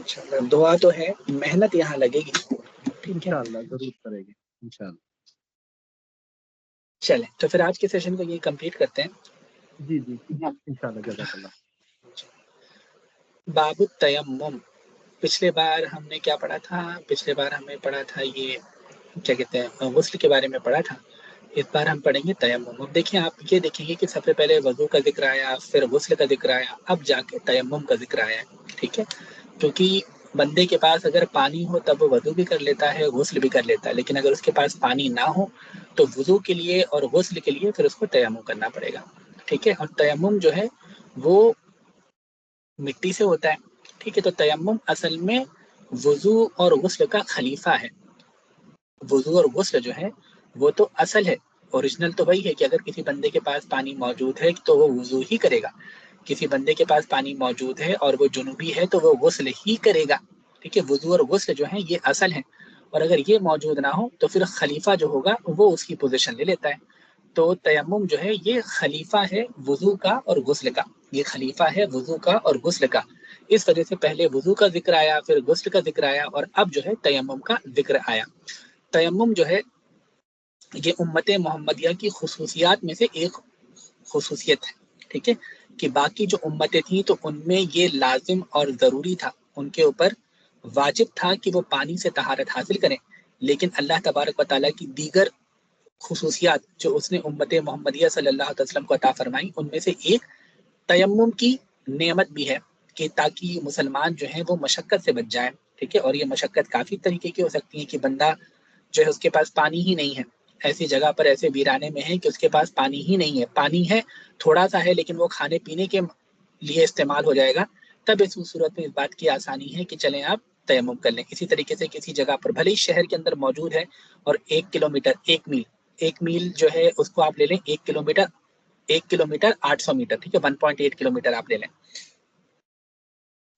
इंशाल्लाह दुआ तो है, मेहनत यहाँ लगेगी। ठीक है, इंशाल्लाह जरूर करेंगे इंशाल्लाह। चलें तो फिर आज के सेशन को ये कंप्लीट करते हैं। जी जी इंशाल्लाह, जज़ाकल्लाह। बाबु तयम्मुम, पिछले बार हमने क्या पढ़ा था? पिछले बार हमने पढ़ा था ये क्या कहते हैं, गुस्ल के बारे में पढ़ा था। इस बार हम पढ़ेंगे तयम्मुम। अब देखिए, आप ये देखेंगे कि सबसे पहले वजू का जिक्र आया, फिर गुस्ल का जिक्र आया, अब जाके तयम्मुम का जिक्र आया है। ठीक है, क्योंकि बंदे के पास अगर पानी हो तब वो वजू भी कर लेता है, गुस्ल भी कर लेता है, लेकिन अगर उसके पास पानी ना हो तो वजू के लिए और गुस्ल के लिए फिर उसको तयम्मुम करना पड़ेगा। ठीक है, और तयम्मुम जो है वो मिट्टी से होता है। ठीक है, तो तयम्मुम असल में वजू और गुस्ल का खलीफा है। वजू और गुस्ल जो है वो तो असल है, ओरिजिनल तो वही है कि अगर किसी बंदे के पास पानी मौजूद है तो वो वजू ही करेगा। किसी बंदे के पास पानी मौजूद है और वो जुनूबी है तो वो गुस्ल ही करेगा। ठीक है, वजू और गुस्ल जो है ये असल है, और अगर ये मौजूद ना हो तो फिर खलीफा जो होगा वो उसकी पोजीशन ले लेता है। तो तयम्मुम जो है ये खलीफा है वजू का और गुस्ल का। ये खलीफा है वजू का और गुस्ल का। इस वजह से पहले वजू का जिक्र आया, फिर गुस्ल का जिक्र आया, और अब जो है तयम्मुम का जिक्र आया। तयम्मुम जो है ये उम्मत मोहम्मदिया की खुसूसियात में से एक खुसूसियत है। ठीक है, कि बाकी जो उम्मतें थी तो उनमें ये लाजिम और ज़रूरी था, उनके ऊपर वाजिब था कि वो पानी से तहारत हासिल करें। लेकिन अल्लाह तबारक व तआला की दीगर खुसूसियात जो उसने उम्मत मोहम्मदिया सल्लल्लाहु अलैहि वसल्लम को अता फरमाई, उनमें से एक तयम्मुम की नेमत भी है, कि ताकि मुसलमान जो है वो मशक्क़त से बच जाए। ठीक है, और ये मशक्क़त काफ़ी तरीके की हो सकती है कि बंदा जो है उसके पास पानी ही नहीं है, ऐसी जगह पर ऐसे वीराने में है कि उसके पास पानी ही नहीं है, पानी है थोड़ा सा है लेकिन वो खाने पीने के लिए इस्तेमाल हो जाएगा। तब इस सूरत में इस बात की आसानी है कि चलें आप तयम्मुम कर लें। इसी तरीके से किसी जगह पर भले ही शहर के अंदर मौजूद है और 1 किलोमीटर 1 मील, 1 मील जो है उसको आप ले लें 1 किलोमीटर, 1 किलोमीटर 800 मीटर, ठीक है, 1.8 किलोमीटर आप ले लें,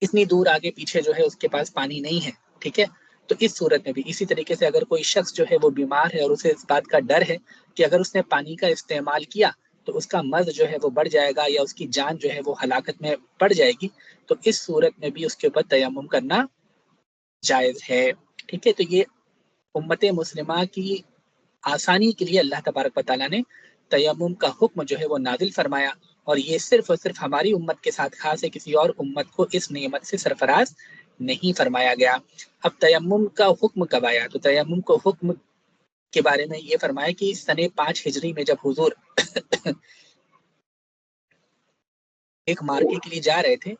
इतनी दूर आगे पीछे जो है उसके पास पानी नहीं है। ठीक है, तो इस सूरत में भी इसी तरीके से अगर कोई शख्स जो है वो बीमार है और उसे इस बात का डर है कि अगर उसने पानी का इस्तेमाल किया तो उसका मर्ज जो है वो बढ़ जाएगा या उसकी जान जो है वो हलाकत में पड़ जाएगी, तो इस सूरत में भी उसके ऊपर तयम्मुम करना जायज़ है। ठीक है, तो ये उम्मत मुस्लिमा की आसानी के लिए अल्लाह तबारक व तआला ने तयम्मुम का हुक्म जो है वो नाजिल फरमाया, और ये सिर्फ और सिर्फ हमारी उम्मत के साथ खास है, किसी और उम्मत को इस नेमत से सरफराज नहीं फरमाया गया। अब तयम्मुम का हुक्म कब आया? तो तयम्मुम को हुक्म के बारे में ये फरमाया कि सने 5 हिजरी में जब हुजूर एक मार्के के लिए जा रहे थे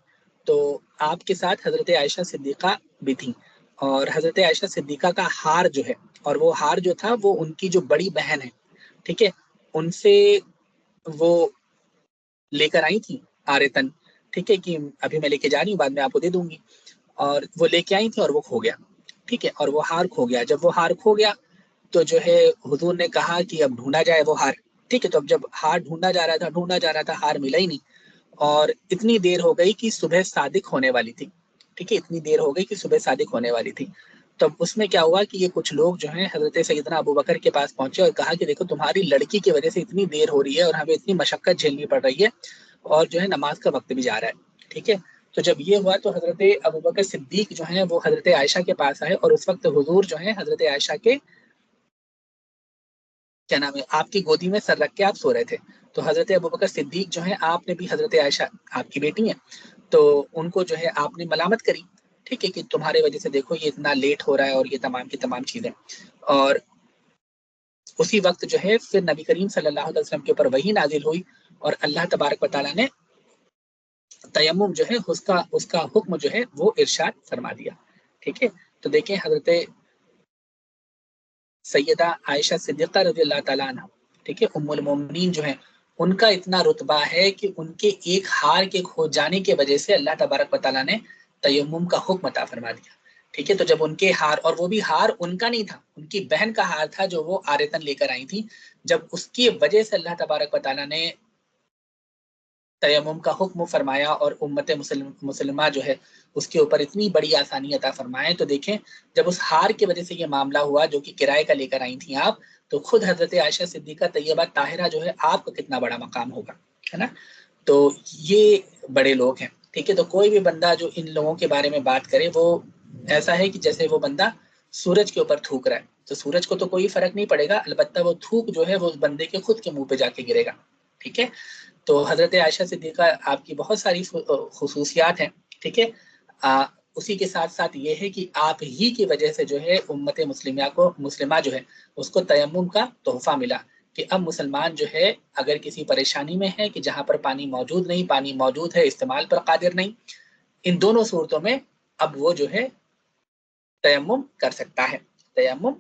तो आपके साथ हजरत आयशा सिद्दीक़ा भी थी, और हजरत आयशा सिद्दीक़ा का हार जो है, और वो हार जो था वो उनकी जो बड़ी बहन है, ठीक है, उनसे वो लेकर आई थी आरतन। ठीक है, कि अभी मैं लेके जा रही हूँ, बाद में आपको दे दूंगी। और वो लेके आई थी और वो खो गया। ठीक है, और वो हार खो गया। जब वो हार खो गया तो जो है हुजूर ने कहा कि अब ढूंढा जाए वो हार। ठीक है, तो अब जब हार ढूंढा जा रहा था, हार मिला ही नहीं, और इतनी देर हो गई कि सुबह सादिक होने वाली थी। ठीक है, इतनी देर हो गई कि सुबह सादिक होने वाली थी। तब उसमें क्या हुआ कि ये कुछ लोग जो हैं हजरत सैयदना अबू बकर के पास पहुंचे और कहा कि देखो तुम्हारी लड़की की वजह से इतनी देर हो रही है और हमें इतनी मशक्कत झेलनी पड़ रही है, और जो है नमाज का वक्त भी जा रहा है। ठीक है, तो जब ये हुआ तो हजरत अबू बकर सिद्दीक जो है वो हजरत आयशा के पास आए, और उस वक्त हुजूर जो है हजरत आयशा के क्या नाम है आपकी गोदी में सर रख के आप सो रहे थे। तो हजरत अबू बकर सिद्दीक जो है आपने भी हजरत आयशा आपकी बेटी है तो उनको जो है आपने मलामत करी। ठीक है, कि तुम्हारे वजह से देखो ये इतना लेट हो रहा है और ये तमाम की तमाम चीजें। और उसी वक्त जो है फिर नबी करीम सल्लल्लाहु अलैहि वसल्लम के ऊपर वही नाजिल हुई, और अल्लाह तबारक व तआला ने तयम्मुम जो है उसका उसका हुक्म जो है वो इरशाद फरमा दिया। ठीक है, तो देखें हजरत सैयदा आयशा सिद्दीक़ा रज़ियल्लाहु तआला अन्हा, ठीक है, उम्मुल मोमिनीन जो है उनका इतना रुतबा है कि उनके एक हार के खो जाने की वजह से अल्लाह तबारक व तआला ने तयम्मुम का हुक्म अता फरमा दिया। ठीक है, तो जब उनके हार, और वो भी हार उनका नहीं था, उनकी बहन का हार था जो वो आरतन लेकर आई थी, जब उसकी वजह से अल्लाह तबारक व तआला ने तयम्मुम का हुक्म फरमाया और उम्मत मुसलमा जो है उसके ऊपर इतनी बड़ी आसानी अता फरमाए, तो देखें जब उस हार की वजह से ये मामला हुआ जो कि किराए का लेकर आई थी आप, तो खुद हजरत आयशा सिद्दीक़ा तैयबा ताहिरा जो है आपका कितना बड़ा मकाम होगा, है ना। तो ये बड़े लोग हैं। ठीक है। तो कोई भी बंदा जो इन लोगों के बारे में बात करे वो ऐसा है कि जैसे वो बंदा सूरज के ऊपर थूक रहा है। तो सूरज को तो कोई फर्क नहीं पड़ेगा, अलबत्ता वो थूक जो है वो उस बंदे के खुद के मुंह पे जाके गिरेगा। ठीक है। तो हजरत आयशा सिद्दीका आपकी बहुत सारी खुसूसियात हैं। ठीक है। उसी के साथ साथ ये है कि आप ही की वजह से जो है उम्मत मुस्लिमा जो है उसको तयम्मुम का तोहफा मिला कि अब मुसलमान जो है अगर किसी परेशानी में है कि जहां पर पानी मौजूद नहीं, पानी मौजूद है इस्तेमाल पर कादिर नहीं, इन दोनों सूरतों में अब वो जो है तयम्मुम कर सकता है। तयम्मुम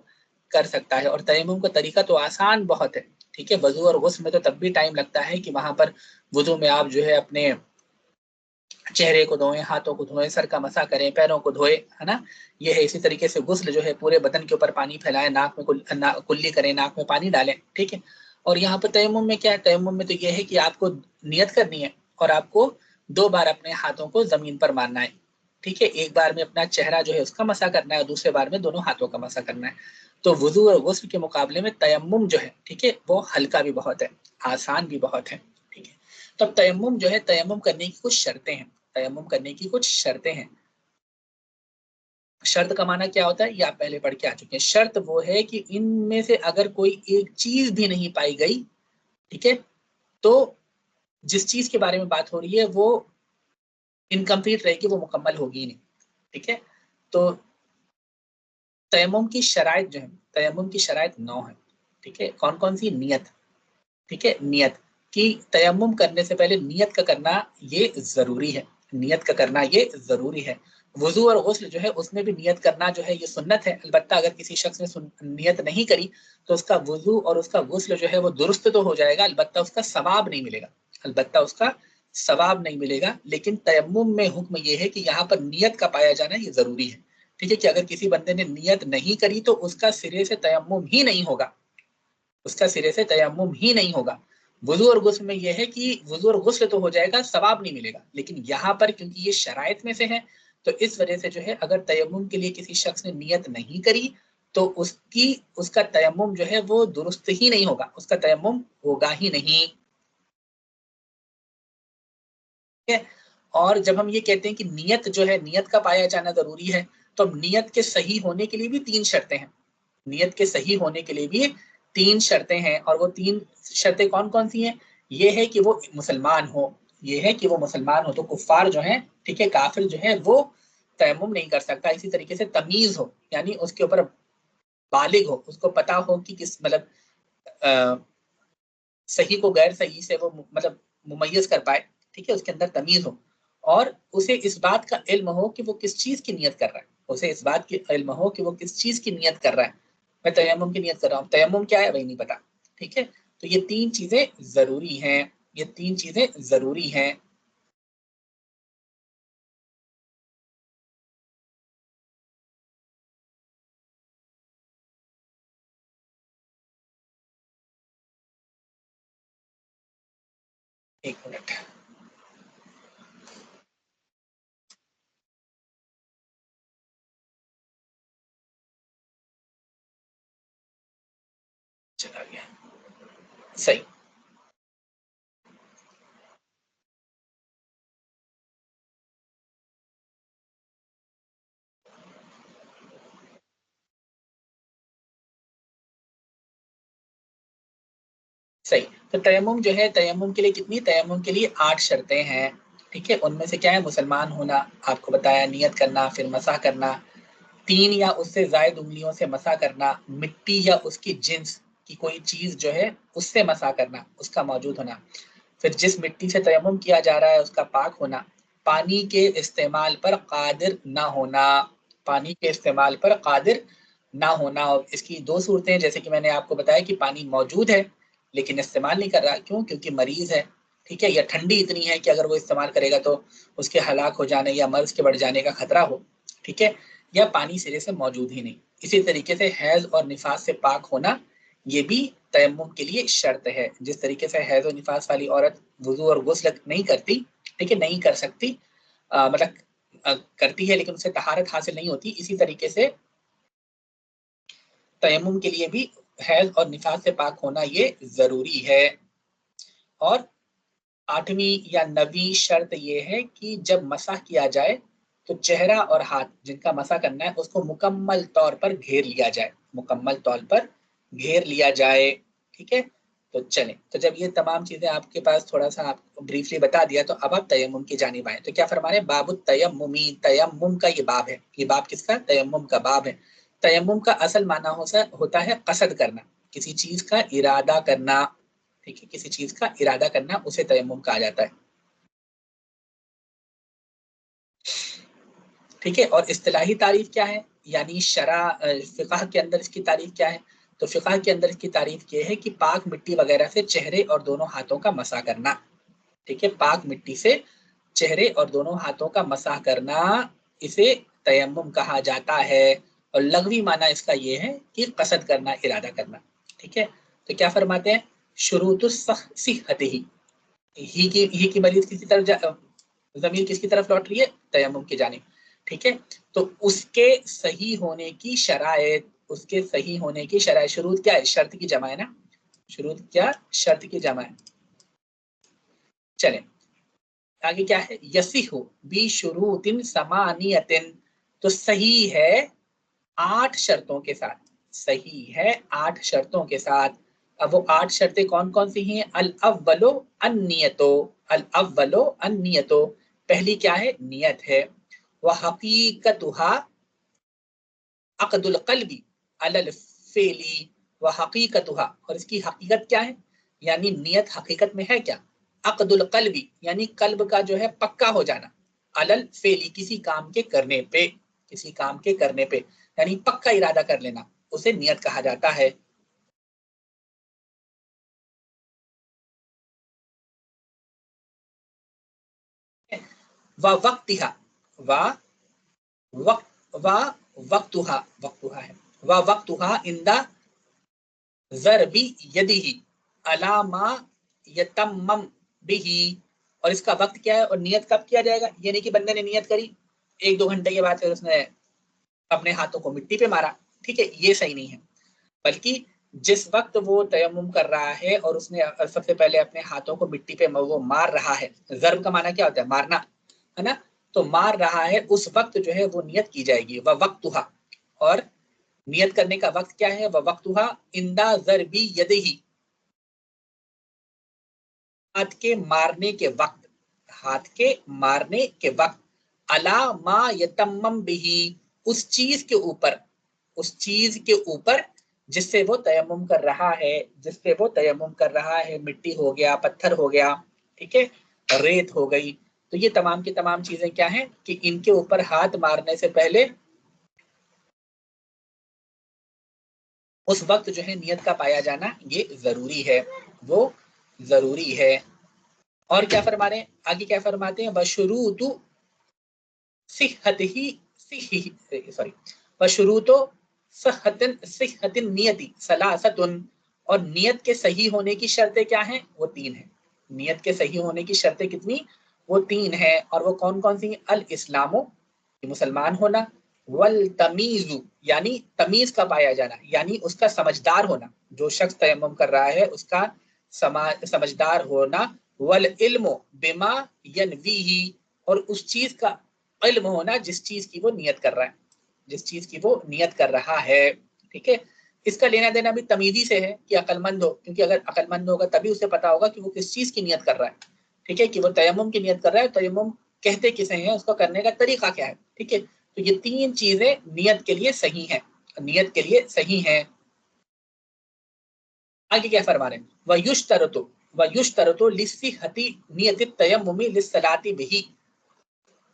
कर सकता है। और तयम्मुम का तरीका तो आसान बहुत है। ठीक है। वजू और गुस्ल में तो तब भी टाइम लगता है कि वहां पर वजू में आप जो है अपने चेहरे को धोएं, हाथों को धोएं, सर का मसा करें, पैरों को धोए, है ना। ये है। इसी तरीके से गुस्ल जो है पूरे बदन के ऊपर पानी फैलाएं, नाक में कुल्ली करें, नाक में पानी डालें। ठीक है। और यहाँ पर तयम्मुम में क्या है? तयम्मुम में तो ये है कि आपको नियत करनी है और आपको 2 बार अपने हाथों को जमीन पर मारना है। ठीक है। एक बार में अपना चेहरा जो है उसका मसा करना है और दूसरे बार में दोनों हाथों का मसा करना है। तो वुजू और गुस्ल के मुकाबले में तयम्मुम जो है, ठीक है, वो हल्का भी बहुत है, आसान भी बहुत है। ठीक है। तब तयम्मुम जो है, तयम्मुम करने की कुछ शर्तें हैं। तयम्मुम करने की कुछ शर्तें हैं। शर्त का माना क्या होता है ये आप पहले पढ़ के आ चुके हैं। शर्त वो है कि इनमें से अगर कोई एक चीज भी नहीं पाई गई, ठीक है, तो जिस चीज के बारे में बात हो रही है वो इनकम्प्लीट रहेगी, वो मुकम्मल होगी ही नहीं। ठीक है। तो तयम्मुम की शराइत जो है, तयम्मुम की शराइत 9 है। ठीक है। कौन कौन सी? नियत। ठीक है। नियत कि तयम्मुम करने से पहले नियत का करना ये जरूरी है। नियत का करना ये जरूरी है। वजू और गुस्ल जो है उसमें भी नियत करना जो है ये सुन्नत है। अलबत्ता अगर किसी शख्स ने नियत नहीं करी तो उसका वजू और उसका गुस्ल जो है वो दुरुस्त तो हो जाएगा, अलबत्ता उसका सवाब नहीं मिलेगा। अलबत्ता उसका सवाब नहीं मिलेगा। लेकिन तयम्मुम में हुक्म ये है कि यहाँ पर नियत का पाया जाना ये जरूरी है। ठीक है। कि अगर किसी बंदे ने नियत नहीं करी तो उसका सिरे से तयम्मुम ही नहीं होगा, उसका सिरे से तयम्मुम ही नहीं होगा। वजू और गुस्ल में यह है कि वजू और गुस्ल तो हो जाएगा, सवाब नहीं मिलेगा। लेकिन यहाँ पर क्योंकि ये शराइत में से है तो इस वजह से जो है अगर तयम्मुम के लिए किसी शख्स ने नियत नहीं करी तो उसका तयम्मुम जो है वो दुरुस्त ही नहीं होगा, उसका तयम्मुम होगा ही नहीं। ठीक है। और जब हम ये कहते हैं कि नियत जो है, नियत का पाया जाना जरूरी है, तो अब नियत के सही होने के लिए भी 3 शर्तें हैं। नियत के सही होने के लिए भी 3 शर्तें हैं। और वो 3 शर्तें कौन कौन सी हैं? ये है कि वो मुसलमान हो, ये है कि वो मुसलमान हो। तो कुफ्फार जो है, ठीक है, काफिर जो है वो तयम्मुम नहीं कर सकता। इसी तरीके से तमीज हो, यानी उसके ऊपर बालिग हो, उसको पता हो कि किस मतलब सही को गैर सही से वो मतलब मुमय्यज कर पाए। ठीक है। उसके अंदर तमीज हो और उसे इस बात का इल्म हो कि वो किस चीज की नियत कर रहा है, उसे इस बात की इल्म हो कि वो किस चीज की नियत कर रहा है। मैं तयम्मुम की नियत कर रहा हूँ, तयम्मुम क्या है वही नहीं पता। ठीक है। तो ये 3 चीजें जरूरी हैं, ये 3 चीजें जरूरी हैं। एक मिनट चला गया। सही। सही। तो तयम्मुम जो है, तयम्मुम के लिए कितनी, तयम्मुम के लिए 8 शर्तें हैं। ठीक है। उनमें से क्या है? मुसलमान होना, आपको बताया, नियत करना, फिर मसा करना, 3 या उससे जायद उंगलियों से मसा करना, मिट्टी या उसकी जिन्स की कोई चीज जो है उससे मसा करना, उसका मौजूद होना, फिर जिस मिट्टी से तयम्मुम किया जा रहा है उसका पाक होना, पानी के इस्तेमाल पर कादिर ना होना, पानी के इस्तेमाल पर कादिर ना होना। और इसकी 2 सूरतें, जैसे कि मैंने आपको बताया कि पानी मौजूद है लेकिन इस्तेमाल नहीं कर रहा, क्यों? क्योंकि मरीज है। ठीक है। या ठंडी इतनी है कि अगर वो इस्तेमाल करेगा तो उसके हलाक हो जाने या मर्ज के बढ़ जाने का खतरा हो। ठीक है। या पानी सिरे से मौजूद ही नहीं। इसी तरीके से हैज और निफास से पाक होना ये भी तयम्मुम के लिए शर्त है। जिस तरीके से हैज और निफास वाली औरत वजू और गुस्ल नहीं करती, ठीक है, नहीं कर सकती, मतलब करती है लेकिन उसे तहारत हासिल नहीं होती, इसी तरीके से तयम्मुम के लिए भी हैज और निफास से पाक होना ये जरूरी है। और 8वीं या 9वीं शर्त ये है कि जब मसा किया जाए तो चेहरा और हाथ जिनका मसा करना है उसको मुकम्मल तौर पर घेर लिया जाए, मुकम्मल तौर पर घेर लिया जाए। ठीक है, तो चलें, तो जब ये तमाम चीजें आपके पास थोड़ा सा आपको ब्रीफली बता दिया, तो अब आप तयम्मुम की जानिब आए। तो क्या फरमा रहे हैं, बाबु तयम्मुमी, तयम्मुम का ये बाब है। ये बाब किसका? तयम्मुम का बाब है। तयम्मुम का असल माना होता है कसद करना, किसी चीज का इरादा करना। ठीक है, किसी चीज का इरादा करना उसे तयम्मुम कहा जाता है। ठीक है, और इस्तिलाही तारीफ क्या है, यानी फिक़ह के अंदर इसकी तारीफ क्या है? तो फिक़ह के अंदर इसकी तारीफ ये है कि पाक मिट्टी वगैरह से चेहरे और दोनों हाथों का मसा करना। ठीक है, पाक मिट्टी से चेहरे और दोनों हाथों का मसा करना, इसे तयम्मुम कहा जाता है। और लग़वी माना इसका ये है कि कसद करना, इरादा करना। ठीक है, तो क्या फरमाते हैं, शुरूतुस सिहहतिही, ही की मरीज किसी तरफ जमीर किसकी तरफ लौट रही है? तयम्मुम की जानिब। ठीक है, तो उसके सही होने की शराइत, उसके सही होने की शराइत, शुरूत क्या है? शर्त की जमा है ना, शुरूत क्या? शर्त की जमा है। चलें आगे क्या है, यसिहु बी शुरूतिन समानियतिन, तो सही है 8 शर्तों के साथ, सही है 8 शर्तों के साथ। अब वो 8 शर्तें कौन कौन सी हैं? अल अव्वलो अन्नियतो, अल अव्वलो अन्नियतो, पहली क्या है? नियत है। वह हकीकतुहा अक़दुल क़ल्बी अलल फ़ेली, वह हकीकतुहा, और इसकी हकीकत क्या है, यानी नियत हकीकत में है क्या? अक़दुल क़ल्बी, यानी कल्ब का जो है पक्का हो जाना, अलल फ़ेली, किसी काम के करने पे, किसी काम के करने पे, यानी पक्का इरादा कर लेना, उसे नियत कहा जाता है। व वक्तिहा, व वक्त, व वक्तुहा, वक्तुहा है, व वक्तुहा इंदा ज़रबी यदिही अलामा यतम्मम बिही, और इसका वक्त क्या है और नियत कब किया जाएगा? यानी कि बंदे ने नियत करी 1-2 घंटे के बाद, फिर उसने अपने हाथों को मिट्टी पे मारा। ठीक है, ये सही नहीं है, बल्कि जिस वक्त वो तयम्मुम कर रहा है और उसने सबसे पहले अपने हाथों को मिट्टी पे वो मार रहा है, ज़र्ब का माना क्या होता है? मारना, है ना, तो मार रहा है, उस वक्त जो है वो नियत की जाएगी, वह वक्तुहा, और नियत करने का वक्त क्या है? वह वक्तुहा इंदा ज़रबी यदिही, हाथ के मारने के वक्त, हाथ के मारने के वक्त, अला मा यतम्मम बिही, उस चीज के ऊपर, उस चीज के ऊपर जिससे वो तयम्मुम कर रहा है, जिससे वो तयम्मुम कर रहा है, मिट्टी हो गया, पत्थर हो गया, ठीक है, रेत हो गई, तो ये तमाम की तमाम चीजें क्या हैं कि इनके ऊपर हाथ मारने से पहले उस वक्त जो है नियत का पाया जाना ये जरूरी है, वो जरूरी है। और क्या फरमा रहे हैं आगे, क्या फरमाते हैं, बशुरूतु सिहतिही, सॉरी, बशुरूतो सिहतिन नियति सलासतुन, और नियत के सही होने की शर्तें क्या हैं? वो 3 हैं। नियत के सही होने की शर्तें कितनी? वो 3 हैं, और वो कौन कौन सी हैं? अल इस्लामो, मुसलमान होना, वल तमीजु, यानी तमीज का पाया जाना, यानी उसका समझदार होना, जो शख्स तयम्मुम कर रहा है उसका समझदार होना, वल इल्मो बिमा यनवीही, और उस चीज का इल्म होना जिस चीज की वो नियत कर रहा है, जिस चीज की वो नियत कर रहा है। ठीक है, इसका लेना देना भी तमीजी से है कि अक्लमंद हो, क्योंकि अगर अक्लमंद होगा तभी उसे पता होगा कि वो किस चीज की नियत कर रहा है। ठीक है, कि वो तयम्मुम की नियत कर रहा है, तयम्मुम कहते किसे हैं, उसको करने का तरीका क्या है। ठीक है, तो ये 3 चीजें नियत के लिए सही हैं, नियत के लिए सही हैं। आगे क्या फरमा रहे हैं, वयुश्तरतु लिस्सिहती नियति तयम्मुमी लिस्सलाति बिही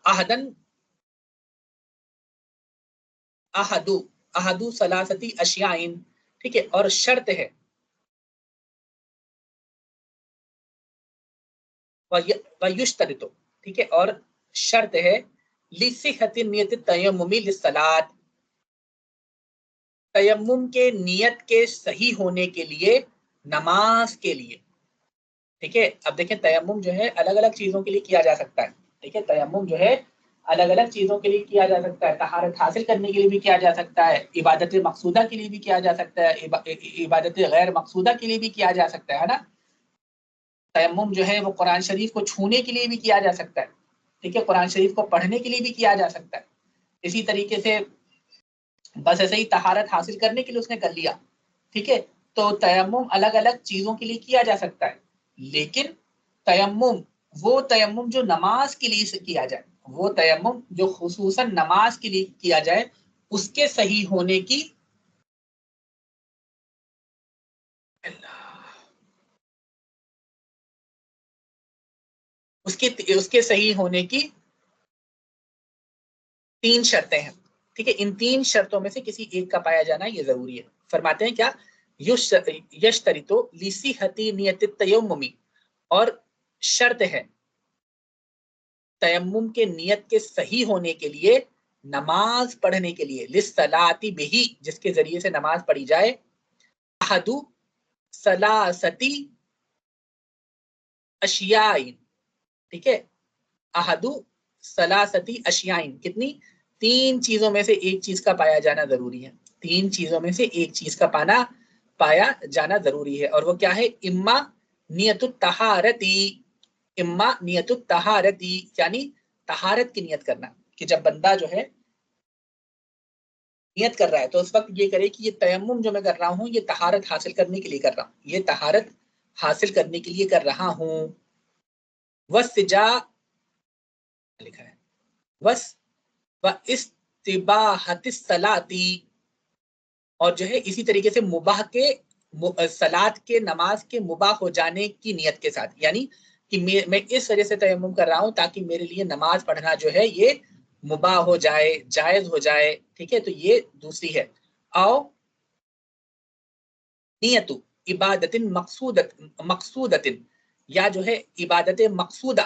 अहदन अहदु अहदु सलासती अशियाइन। ठीक है, और शर्त है, वयुश्तरतु, ठीक है, और शर्त है, लिस्सिहती नियति तयम्मुमी लिस्सलात, तयम्मुम के नियत के सही होने के लिए, नमाज के लिए। ठीक है, अब देखें तयम्मुम जो है अलग अलग चीजों के लिए किया जा सकता है। ठीक है, तयम्मुम जो है अलग अलग चीजों के लिए किया जा सकता है, तहारत हासिल करने के लिए भी किया जा सकता है, इबादत मकसूदा के लिए भी किया जा सकता है, इबादत गैर मकसूदा के लिए भी किया जा सकता है ना। तयम्मुम जो है वो कुरान शरीफ को छूने के लिए भी किया जा सकता है, ठीक है, कुरान शरीफ को पढ़ने के लिए भी किया जा सकता है। इसी तरीके से बस ऐसे ही तहारत हासिल करने के लिए उसने कर लिया, ठीक है। तो तयम्मुम अलग अलग चीजों के लिए किया जा सकता है, लेकिन तयम्मुम, वो तयम्मुम जो नमाज के लिए से किया जाए, वो तयम्मुम जो खुसूसन नमाज के लिए किया जाए, उसके सही होने की उसके उसके सही होने की 3 शर्तें हैं, ठीक है। इन 3 शर्तों में से किसी एक का पाया जाना ये जरूरी है। फरमाते हैं क्या, यश्तरितो लिसिहती नियत तयम्मुमी, और शर्त है तयम्मुम के नियत के सही होने के लिए, नमाज पढ़ने के लिए, लिस्सलाती बिही, जिसके जरिए से नमाज पढ़ी जाए, अहदु सलासती अशियाइन, ठीक है, अहदु सलासती अशियाइन, कितनी, 3 चीजों में से एक चीज का पाया जाना जरूरी है। 3 चीजों में से एक चीज का पाया जाना जरूरी है, और वो क्या है, इम्मा नियतुत तहारती, इम्मा नियतुत तहारती, यानी तहारत की नियत करना, कि जब बंदा जो है नियत कर रहा है तो उस वक्त ये करे कि ये तयम्मुम जो मैं कर रहा हूँ ये तहारत हासिल करने के लिए कर रहा हूँ, ये तहारत हासिल करने के लिए कर रहा हूँ। वस्तिजा, लिखा है वस व इस्तिबाहतिस सलाती, और जो है इसी तरीके से मुबाह के सलात के, नमाज के मुबाह हो जाने की नियत के साथ, यानी कि मैं इस वजह से तयम्मुम कर रहा हूं ताकि मेरे लिए नमाज पढ़ना जो है ये मुबाह हो जाए, जायज हो जाए, ठीक है। तो ये दूसरी है। आओ नियतु इबादतिन मकसूदतिन, या जो है इबादत मकसूदा,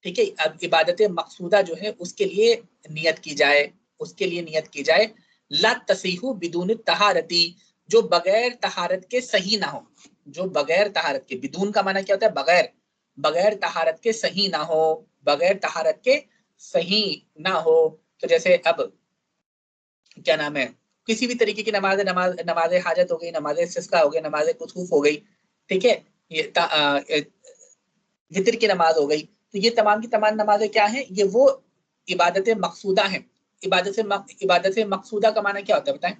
ठीक है, अब इबादत मकसूदा जो है उसके लिए नियत की जाए, उसके लिए नियत की जाए, ला तसीहु बिदून तहारती, जो बगैर तहारत के सही ना हो, जो बगैर तहारत के, बिदून का माना क्या होता है, बगैर, बगैर तहारत के सही ना हो, बगैर तहारत के सही ना हो। तो जैसे अब क्या नाम है, किसी भी तरीके की नमाज हाजत हो गई, नमाज इस्तिस्का हो गई, नमाज कुसूफ हो गई, ठीक है, ये वितर की नमाज हो गई, तो ये तमाम की तमाम नमाजें क्या हैं, ये वो इबादत मकसूदा हैं। इबादत मकसूदा का माना क्या होता है बताएं,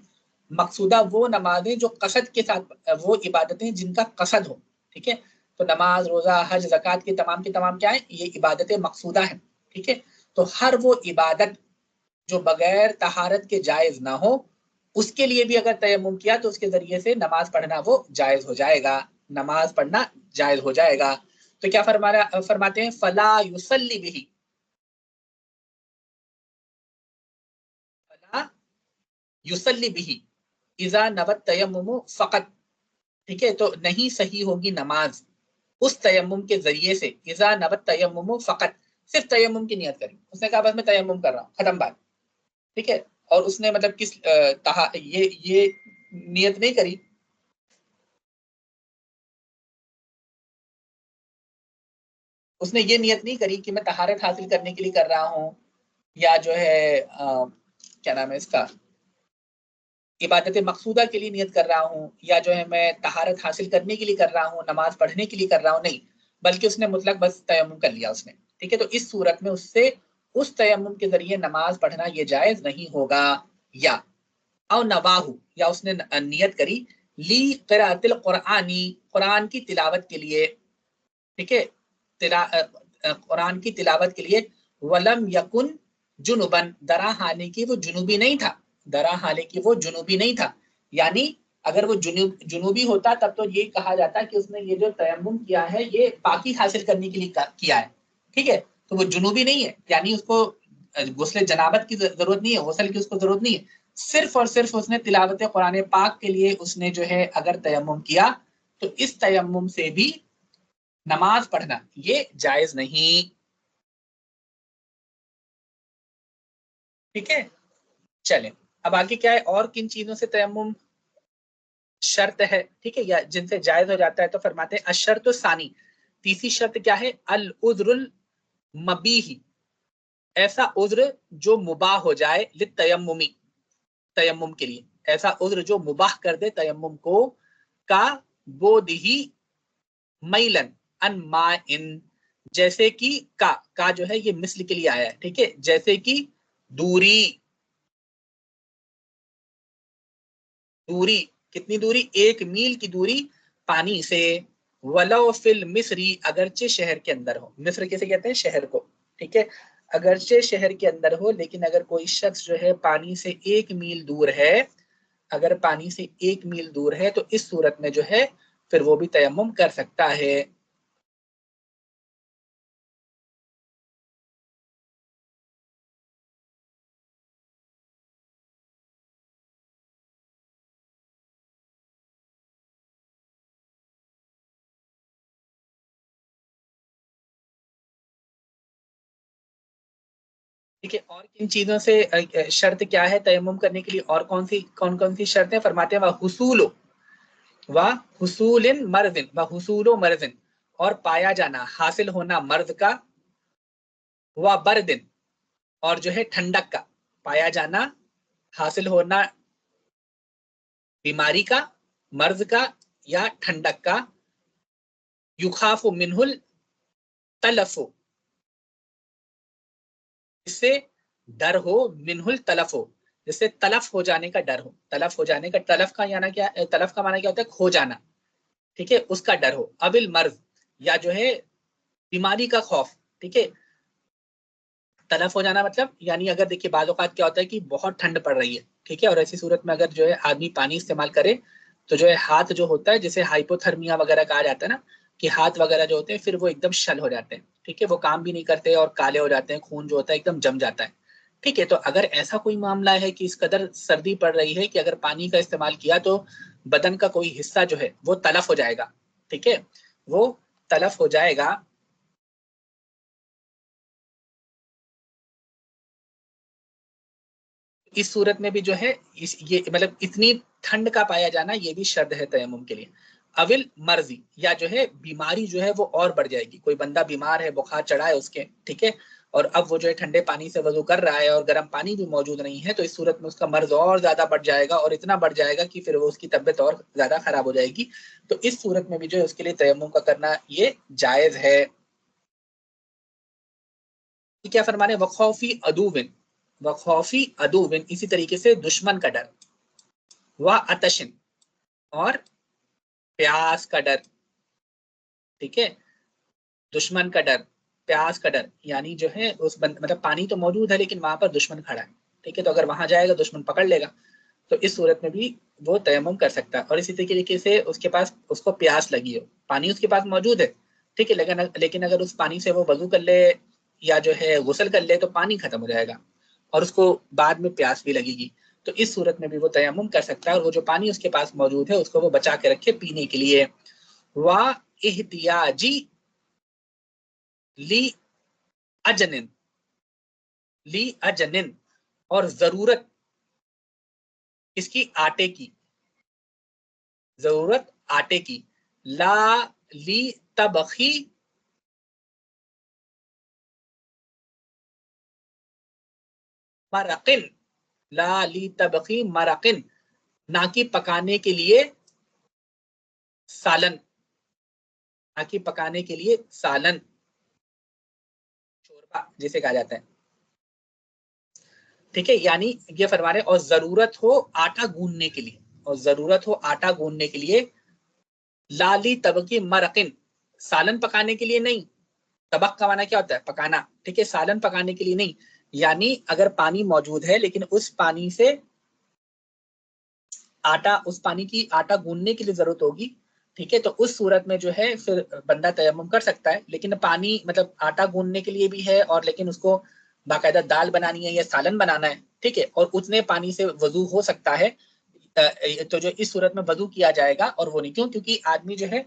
मकसूदा वो नमाजें जो कसद के साथ, वो इबादतें जिनका कसद हो, ठीक है। तो नमाज, रोजा, हज, ज़कात की तमाम क्या है, ये इबादत मकसूदा है, ठीक है। तो हर वो इबादत जो बगैर तहारत के जायज ना हो, उसके लिए भी अगर तयम्मुम किया तो उसके जरिए से नमाज पढ़ना वो जायज हो जाएगा, नमाज पढ़ना जायज हो जाएगा। तो क्या फरमाते हैं, फला युसल्ली बिही, फला युसल्ली बिही इजा नवत तयम्मुम फकत, ठीक है। तो नहीं सही होगी नमाज उस तयम्मुम के जरिए से, इजा नवत तयम्मुम फकत, सिर्फ तयम्मुम की नियत करी, उसने कहा बस मैं तयम्मुम कर रहा हूँ, खत्म बात, ठीक है। और उसने मतलब किस ये नियत नहीं करी, उसने ये नियत नहीं करी कि मैं तहारत हासिल करने के लिए कर रहा हूँ, या जो है क्या नाम है इसका, इबादत मकसूदा के लिए नियत कर रहा हूँ, या जो है मैं तहारत हासिल करने के लिए कर रहा हूँ, नमाज पढ़ने के लिए कर रहा हूँ, नहीं, बल्कि उसने मुतलक बस तयम्मुम कर लिया उसने, ठीक है। तो इस सूरत में उससे उस तयम्मुम के जरिए नमाज पढ़ना ये जायज नहीं होगा। या औ नवाहु, या उसने नियत करी ली क़िराअतिल कुरानी, कुरान की तिलावत के लिए, ठीक है, कुरान की तिलावत के लिए, वलम यकुन जुनुबन, दरा हाले की वो जुनूबी नहीं था, दरा हाले की वो जुनूबी नहीं था, यानी अगर वो जुनूबी होता तब तो ये कहा जाता कि उसने ये जो तयम्मुम किया है ये पाकी हासिल करने के लिए किया है, ठीक है। तो वो जुनूबी नहीं है, यानी उसको गुस्ल जनाबत की जरूरत नहीं है, गुस्ल की उसको जरूरत नहीं है, सिर्फ और सिर्फ उसने तिलावत कुरान पाक के लिए उसने जो है अगर तयम्मुम किया, तो इस तयम्मुम से भी नमाज पढ़ना ये जायज नहीं, ठीक है। चलें, अब आगे क्या है, और किन चीजों से तयम्मुम शर्त है, ठीक है, या जिनसे जायज हो जाता है, तो फरमाते हैं अशर्त सानी, तीसरी शर्त क्या है, अल उज्रुल मबीही, ऐसा उज्र जो मुबाह हो जाए लित तयम्मुमी, तयम्मुम के लिए, ऐसा उज्र जो मुबाह कर दे तयम्मुम को, का बोदिही मैलन अन मा इन, जैसे कि का जो है ये मिस्ल के लिए आया है, ठीक है, जैसे कि दूरी, दूरी कितनी दूरी, 1 मील की दूरी पानी से, वलो फिल मिस्री, अगरचे शहर के अंदर हो, मिस्र किसे कहते हैं, शहर को, ठीक है, अगरचे शहर के अंदर हो, लेकिन अगर कोई शख्स जो है पानी से 1 मील दूर है, अगर पानी से 1 मील दूर है तो इस सूरत में जो है फिर वो भी तयम्मुम कर सकता है। ठीक है, और किन चीजों से शर्त क्या है तयम्मुम करने के लिए, और कौन कौन सी शर्तें फरमाते हैं, वह हुसूलो, व हुसूलिन मर्जिन, व हुसूलो मर्जिन, और पाया जाना, हासिल होना मर्ज का, व बर्दिन, और जो है ठंडक का, पाया जाना, हासिल होना बीमारी का, मर्ज का या ठंडक का, युखाफु मिनहुल तलफो, इससे डर हो, मिनहुल तलफ हो, जिससे तलफ हो जाने का डर हो, तलफ हो जाने का, तलफ का याना क्या, तलफ का माना क्या होता है, खो जाना, ठीक है, उसका डर हो, अबिल मर्ज, या जो है बीमारी का खौफ, ठीक है, तलफ हो जाना मतलब यानी अगर देखिए बाज़ औक़ात क्या होता है कि बहुत ठंड पड़ रही है, ठीक है, और ऐसी सूरत में अगर जो है आदमी पानी इस्तेमाल करे तो जो है हाथ जो होता है, जिसे हाइपोथर्मिया वगैरह कहा जाता है ना, कि हाथ वगैरह जो होते हैं फिर वो एकदम शल हो जाते हैं, ठीक है, वो काम भी नहीं करते और काले हो जाते हैं, खून जो होता है एकदम जम जाता है, ठीक है, तो अगर ऐसा कोई मामला है कि इस कदर सर्दी पड़ रही है कि अगर पानी का इस्तेमाल किया तो बदन का कोई हिस्सा जो है वो तलफ हो जाएगा, ठीक है, वो तलफ हो जाएगा, इस सूरत में भी जो है ये मतलब इतनी ठंड का पाया जाना ये भी शर्त है तयम्मुम के लिए। अविल मर्जी, या जो है बीमारी जो है वो और बढ़ जाएगी, कोई बंदा बीमार है, बुखार चढ़ा है उसके, ठीक है, और अब वो जो है ठंडे पानी से वजू कर रहा है और गर्म पानी भी मौजूद नहीं है, तो इस सूरत में उसका मर्ज और ज्यादा बढ़ जाएगा, और इतना बढ़ जाएगा कि फिर वो उसकी तबियत और ज्यादा खराब हो जाएगी, तो इस सूरत में भी जो है उसके लिए तयम्मुम का करना ये जायज है। क्या फरमाने, वखौफी अदुविन, वखौफी अदुविन, इसी तरीके से दुश्मन का डर, व अतशिन, और प्यास का डर, ठीक है, दुश्मन का डर, प्यास का डर, यानी जो है मतलब पानी तो मौजूद है लेकिन वहां पर दुश्मन खड़ा है, ठीक है, तो अगर वहां जाएगा दुश्मन पकड़ लेगा, तो इस सूरत में भी वो तयम्मुम कर सकता है। और इसी तरीके से उसके पास, उसको प्यास लगी हो, पानी उसके पास मौजूद है, ठीक है, लेकिन अगर उस पानी से वो वजू कर ले या जो है गुसल कर ले तो पानी खत्म हो जाएगा और उसको बाद में प्यास भी लगेगी, तो इस सूरत में भी वो तयम्मुम कर सकता है और वो जो पानी उसके पास मौजूद है उसको वो बचा के रखे पीने के लिए। वा इहतियाजी ली अजनिन, ली अजनिन, और जरूरत इसकी आटे की, जरूरत आटे की, ला ली तबखी मरकिन, ला ली तबखी मरकिन, ना कि पकाने के लिए सालन, ना कि पकाने के लिए सालन, शोरबा जिसे कहा जाता है, ठीक है, यानी ये फरमा रहे और जरूरत हो आटा गूंदने के लिए, और जरूरत हो आटा गूंदने के लिए, लाली तबकी मरकिन, सालन पकाने के लिए नहीं, तबक का माना क्या होता है, पकाना, ठीक है, सालन पकाने के लिए नहीं, यानी अगर पानी मौजूद है लेकिन उस पानी से आटा, उस पानी की आटा गूंदने के लिए जरूरत होगी, ठीक है, तो उस सूरत में जो है फिर बंदा तयम्मुम कर सकता है, लेकिन पानी मतलब आटा गूंदने के लिए भी है और लेकिन उसको बाकायदा दाल बनानी है या सालन बनाना है, ठीक है, और उतने पानी से वजू हो सकता है, तो जो इस सूरत में वजू किया जाएगा और वो नहीं, क्यों, क्योंकि आदमी जो है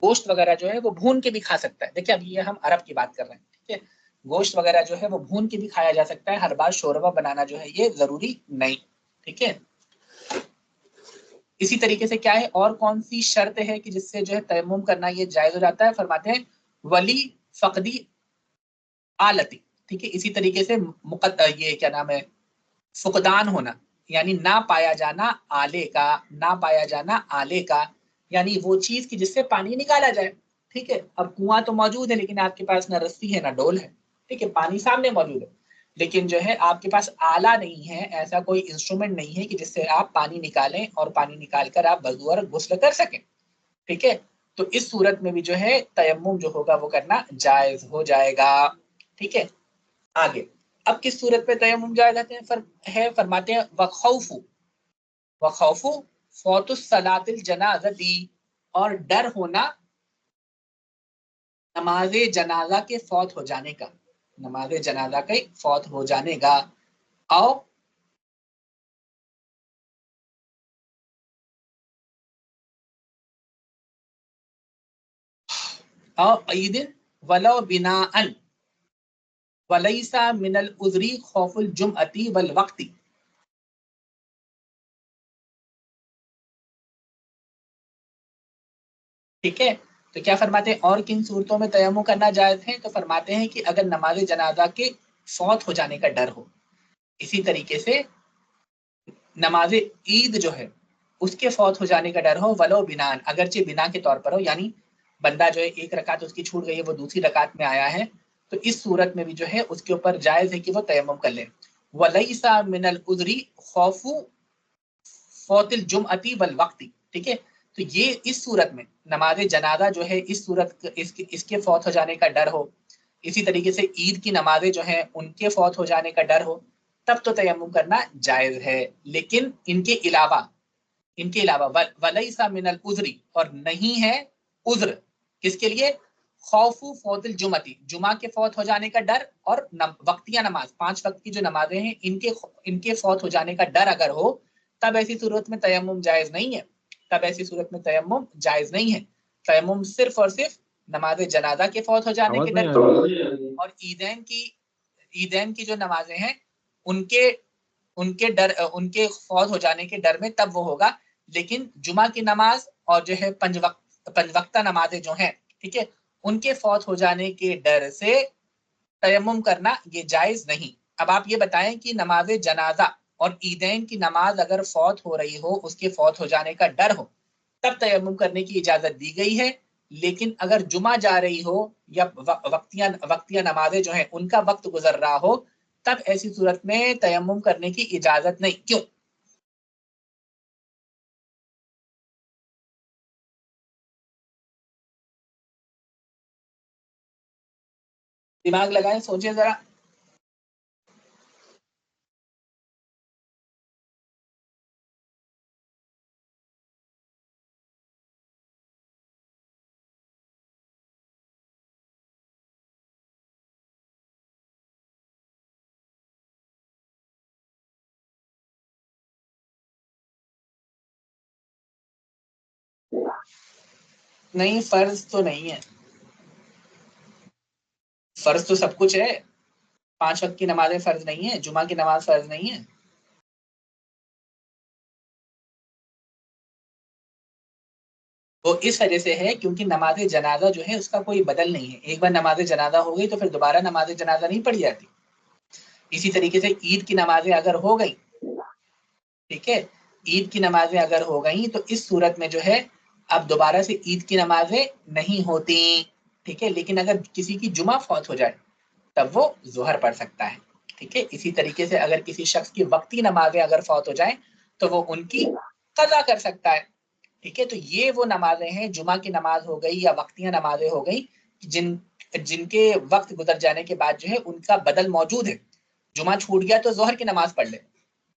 गोश्त वगैरह जो है वो भून के भी खा सकता है, देखिए अभी ये हम अरब की बात कर रहे हैं, ठीक है, गोश्त वगैरह जो है वो भून के भी खाया जा सकता है, हर बार शोरबा बनाना जो है ये जरूरी नहीं, ठीक है। इसी तरीके से क्या है, और कौन सी शर्त है कि जिससे जो है तयम्मुम करना ये जायज हो जाता है, फरमाते हैं वली फकदी आलती, ठीक है, इसी तरीके से ये क्या नाम है, फुकदान होना, यानी ना पाया जाना आले का, ना पाया जाना आले का, यानी वो चीज की जिससे पानी निकाला जाए, ठीक है, अब कुआं तो मौजूद है लेकिन आपके पास ना रस्सी है ना डोल है, ठीक है, पानी सामने मौजूद है, लेकिन जो है आपके पास आला नहीं है, ऐसा कोई इंस्ट्रूमेंट नहीं है कि जिससे आप पानी निकालें और पानी निकालकर आप वजू और गुस्ल कर सकें, ठीक है। तो इस सूरत में भी जो है तयम्मुम जो होगा वो करना जायज हो जाएगा, ठीक है। आगे अब किस सूरत पे तयम्मुम जायज है, फरमाते हैं वखौफु फौतुस सलातिल जनाज़ती, और डर होना नमाज जनाजा के फौत हो जाने का, नमाज जनाजा के फौत हो जाने का, और ईद वलो बिनाअन वलैसा मिनल उज़री खौफुल जुमअती वल वक्ती, ठीक है। तो क्या फरमाते हैं और किन सूरतों में तयम्मुम करना जायज है, तो फरमाते हैं कि अगर नमाज जनाजा के फौत हो जाने का डर हो, इसी तरीके से नमाज ईद जो है उसके फौत हो जाने का डर हो, वलो बिनान, अगरचे बिना के तौर पर हो, यानी बंदा जो है एक रकात उसकी छूट गई है वो दूसरी रकात में आया है, तो इस सूरत में भी जो है उसके ऊपर जायज है कि वो तयम्मुम कर ले। वलैसा मिनल उज़री खौफु फौतिल जुमअती वल वक्ती, ठीक है। तो ये इस सूरत में नमाज जनाजा जो है इस सूरत इसके फौत हो जाने का डर हो, इसी तरीके से ईद की नमाजें जो हैं उनके फौत हो जाने का डर हो, तब तो तयम्मुम करना जायज है। लेकिन इनके अलावा वलैसा मिनल उज़री, और नहीं है उज़्र, किसके लिए, खौफु फौतिल जुमती, जुमा के फौत हो जाने का डर, और वक्तिया नमाज, 5 वक्त की जो नमाजें हैं इनके फौत हो जाने का डर अगर हो, तब ऐसी सूरत में तयम्मुम जायज नहीं है, तब ऐसी सूरत में तयम्मुम जायज नहीं है। तयम्मुम सिर्फ और सिर्फ नमाज जनाजा के फौत हो जाने के आवाज नहीं डर आ पे, रही। और ईदैन की जो नमाजें हैं उनके उनके डर, उनके फौत हो जाने के डर में तब वो होगा। लेकिन जुमा की नमाज और जो है पंजवक्ता नमाजें जो हैं, ठीक है, उनके फौत हो जाने के डर से तयम्मुम करना ये जायज नहीं। अब आप ये बताएं कि नमाज जनाजा और ईदैन की नमाज अगर फौत हो रही हो, उसके फौत हो जाने का डर हो, तब तयम्मुम करने की इजाजत दी गई है। लेकिन अगर जुमा जा रही हो या वक्तिया नमाजें जो हैं उनका वक्त गुजर रहा हो, तब ऐसी सूरत में तयम्मुम करने की इजाजत नहीं। क्यों? दिमाग लगाएं, सोचें जरा। नहीं, फर्ज तो नहीं है, फर्ज तो सब कुछ है। 5 वक्त की नमाजें फर्ज नहीं है, जुमा की नमाज फर्ज नहीं है। वो इस वजह से है क्योंकि नमाज जनाजा जो है उसका कोई बदल नहीं है, एक बार नमाज जनाजा हो गई तो फिर दोबारा नमाज जनाजा नहीं पढ़ी जाती। इसी तरीके से ईद की नमाजें अगर हो गई, ठीक है, ईद की नमाजें अगर हो गई तो इस सूरत में जो है अब दोबारा से ईद की नमाजें नहीं होती, ठीक है। लेकिन अगर किसी की जुमा फौत हो जाए तब वो जोहर पढ़ सकता है, ठीक है। इसी तरीके से अगर किसी शख्स की वक्ती नमाजें अगर फौत हो जाए तो वो उनकी कज़ा कर सकता है, ठीक है। तो ये वो नमाजें हैं, जुमा की नमाज हो गई या वक्तियां नमाजें हो गई, जिनके वक्त गुजर जाने के बाद जो है उनका बदल मौजूद है। जुमा छूट गया तो जोहर की नमाज पढ़ ले,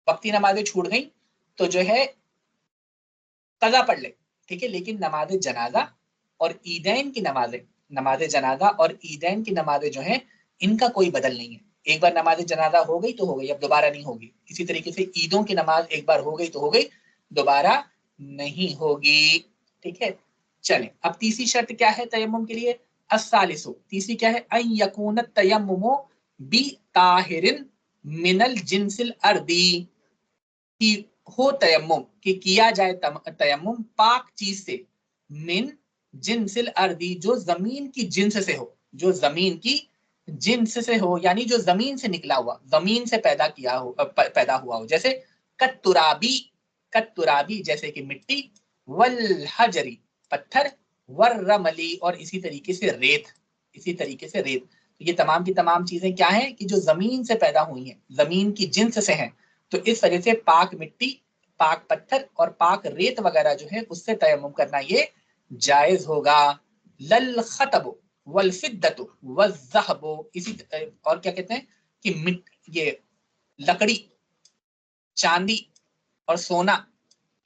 वक्ती नमाजें छूट गई तो जो है कजा पढ़ ले, ठीक है। लेकिन नमाज जनाजा और ईदैन की नमाजें, नमाज जनाजा और ईदैन की नमाजें जो है इनका कोई बदल नहीं है। एक बार नमाज जनाजा हो गई तो हो गई, अब दोबारा नहीं होगी। इसी तरीके से ईदों की नमाज एक बार हो गई तो हो गई, दोबारा नहीं होगी, ठीक है। चले, अब तीसरी शर्त क्या है तयम्मुम के लिए, अस्सालिसु, तीसरी क्या है, अन यकून तयम्मुमु बी ताहिरिन मिनल जिनसिल अर्दी, कि हो तयम्मुम, कि किया जाए तयम्मुम पाक चीज से, मिन जिनसिल अर्दी, जो जमीन की जिन्स से हो, जो जमीन की जिन्स से हो, यानी जो जमीन से निकला हुआ, जमीन से पैदा हुआ हो, जैसे कत्तुराबी, कत्तुराबी जैसे कि मिट्टी, वल हजरी पत्थर, वर्रमली, और इसी तरीके से रेत, इसी तरीके से रेत। तो ये तमाम की तमाम चीजें क्या हैं कि जो जमीन से पैदा हुई हैं, जमीन की जिन्स से हैं। तो इस वजह से पाक मिट्टी, पाक पत्थर और पाक रेत वगैरह जो है उससे तयम्मुम करना ये जायज होगा। लल खतब वल फिद्दतु वज़्ज़हबु, इसी और क्या कहते हैं कि ये लकड़ी, चांदी और सोना,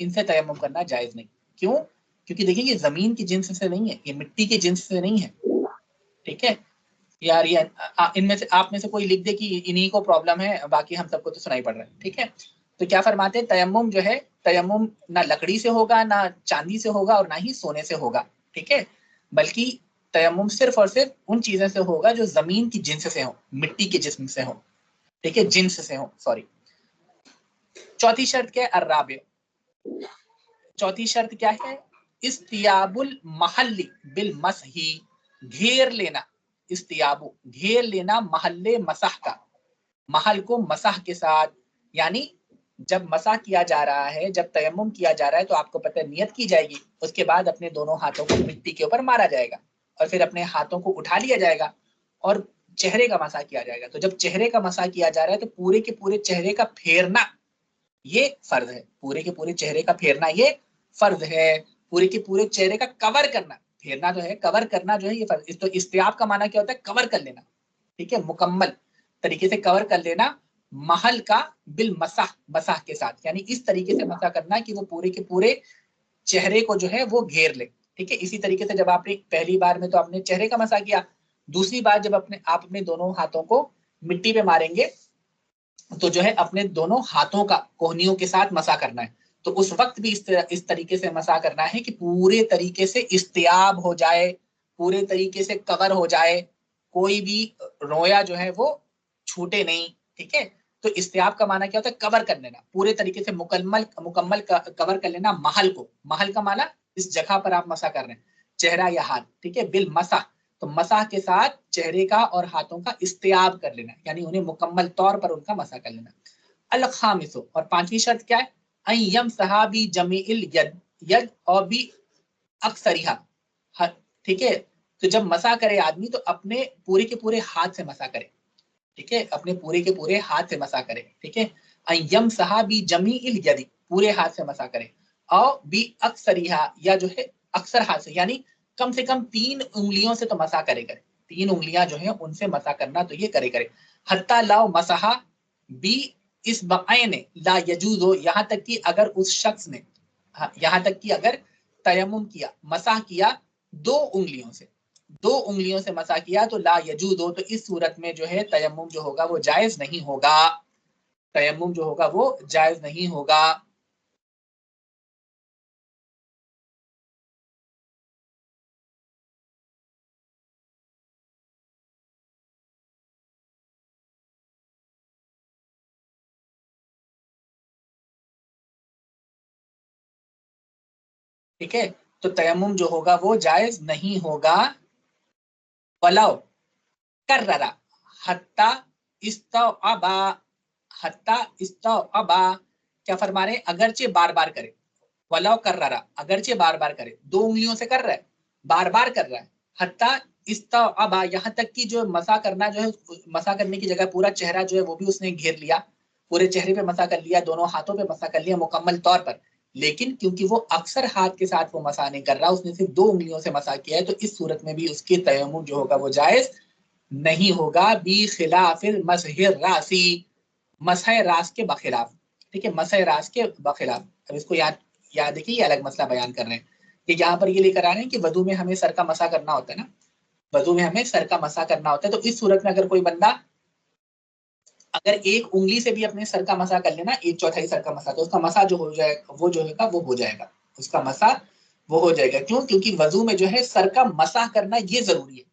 इनसे तयम्मुम करना जायज नहीं। क्यों? क्योंकि देखिए ये जमीन की जिन्स से नहीं है, ये मिट्टी के जिन्स से नहीं है। ठीक है यार, ये इनमें से आप में से कोई लिख दे कि इन्हीं को प्रॉब्लम है, बाकी हम सबको तो सुनाई पड़ रहा है। ठीक है, तो क्या फरमाते हैं, तयम्मुम जो है, तयम्मुम ना लकड़ी से होगा, ना चांदी से होगा, और ना ही सोने से होगा। ठीक है, बल्कि तयम्मुम सिर्फ और सिर्फ उन चीजों से होगा जो जमीन की जिन्स से हो, मिट्टी के जिस्म से हो। ठीक है, जिन्स से हो, सॉरी। चौथी शर्त क्या है, अर्राबे, चौथी शर्त क्या है, इस्तियाबुल महल्ली बिल मसही, घेर लेना, इस्तियाबु घेर लेना, महल्ले मसह का, महल को मसह के साथ। यानी जब मसह किया जा रहा है, जब तयम्मुम किया जा रहा है, तो आपको पता है नियत की जाएगी, उसके बाद अपने दोनों हाथों को मिट्टी के ऊपर मारा जाएगा और फिर अपने हाथों को उठा लिया जाएगा और चेहरे का मसा किया जाएगा। तो जब चेहरे का मसा किया जा रहा है तो पूरे के पूरे चेहरे का फेरना ये फर्ज है, पूरे के पूरे चेहरे का फेरना ये फर्ज है, पूरे के पूरे चेहरे का कवर करना, फेरना जो है कवर करना जो है ये फर्ज। तो इस्तियाब का माना क्या होता है, कवर कर लेना। ठीक है, मुकम्मल तरीके से कवर कर लेना, महल का बिल मसाह, मसाह के साथ, यानी इस तरीके से मसा करना कि वो पूरे के पूरे चेहरे को जो है वो घेर ले। ठीक है, इसी तरीके से जब आपने पहली बार में तो आपने चेहरे का मसा किया, दूसरी बार जब आप अपने दोनों हाथों को मिट्टी पे मारेंगे तो जो है अपने दोनों हाथों का कोहनियों के साथ मसा करना है। तो उस वक्त भी इस तरीके से मसा करना है कि पूरे तरीके से इस्तियाब हो जाए, पूरे तरीके से कवर हो जाए, कोई भी रोया जो है वो छूटे नहीं। ठीक है, तो इस्तियाब का माना क्या होता है, कवर कर लेना, पूरे तरीके से मुकम्मल मुकम्मल कवर कर लेना महल को। महल का माना इस जगह पर आप मसा कर रहे हैं, चेहरा या हाथ। ठीक है, बिल मसा, तो मसा के साथ चेहरे का और हाथों का इस्तियाब कर लेना, यानी उन्हें मुकम्मल तौर पर उनका मसा कर लेना। अल खामिसो, और पांचवी शर्त क्या है, अयम सहाबी जमील यद, यद और भी अक्सरिहा। ठीक है, तो जब मसा करे आदमी तो अपने पूरे के पूरे हाथ से मसा करे। ठीक है, अपने पूरे के पूरे हाथ से मसा करे। ठीक है, अयम सहाबी जमील यदि, पूरे हाथ से मसा करे, और भी अक्सरिहा, या जो है अक्सर हाथ से, यानी कम से कम 3 उंगलियों से तो मसा करे करे, 3 उंगलियां जो है उनसे मसा करना तो ये करे करे। हत्ता लाओ मसहा बी इस बआने ला यजूजो, यहाँ तक कि अगर उस शख्स ने, यहाँ तक कि अगर तयम्मुम किया, मसाह किया 2 उंगलियों से, 2 उंगलियों से मसा किया तो ला यजूदो, तो इस सूरत में जो है तयम्मुम जो होगा वो जायज नहीं होगा, तयम्मुम जो होगा वो जायज नहीं होगा। ठीक है, तो तयम्मुम जो होगा वो जायज नहीं होगा। वलाओ कर्ररा हत्ता इस्तअबा, हत्ता इस्तअबा, क्या फरमा रहे हैं, अगरचे बार बार करे, वलाओ कर्ररा, अगरचे बार बार करे, 2 उंगलियों से कर रहा है, बार बार कर रहा है, हत्ता इस्तअबा, यहाँ तक कि जो मसा करना जो है, मसा करने की जगह पूरा चेहरा जो है वो भी उसने घेर लिया, पूरे चेहरे पे मसा कर लिया, दोनों हाथों पे मसा कर लिया मुकम्मल तौर पर, लेकिन क्योंकि वो अक्सर हाथ के साथ वो मसा नहीं कर रहा, उसने सिर्फ 2 उंगलियों से मसा किया है, तो इस सूरत में भी उसके तयम्मुम जो होगा वो जायज नहीं होगा। बी खिलाफिल मसहिर रासी, मसह रास के बखिलाफ। ठीक है, मसह रास के बखिलाफ। अब इसको याद याद देखिए, ये अलग मसला बयान कर रहे हैं कि यहाँ पर ये लेकर आ रहे हैं कि वधू में हमें सर का मसा करना होता है ना, वधू में हमें सर का मसा करना होता है। तो इस सूरत में अगर कोई बंदा अगर एक उंगली से भी अपने सर का मसा कर लेना, 1/4 सर का मसा, तो उसका मसा जो हो जाएगा वो जो है वो हो जाएगा, उसका मसा वो हो जाएगा। क्यों? क्योंकि वजू में जो है सर का मसा करना ये जरूरी है।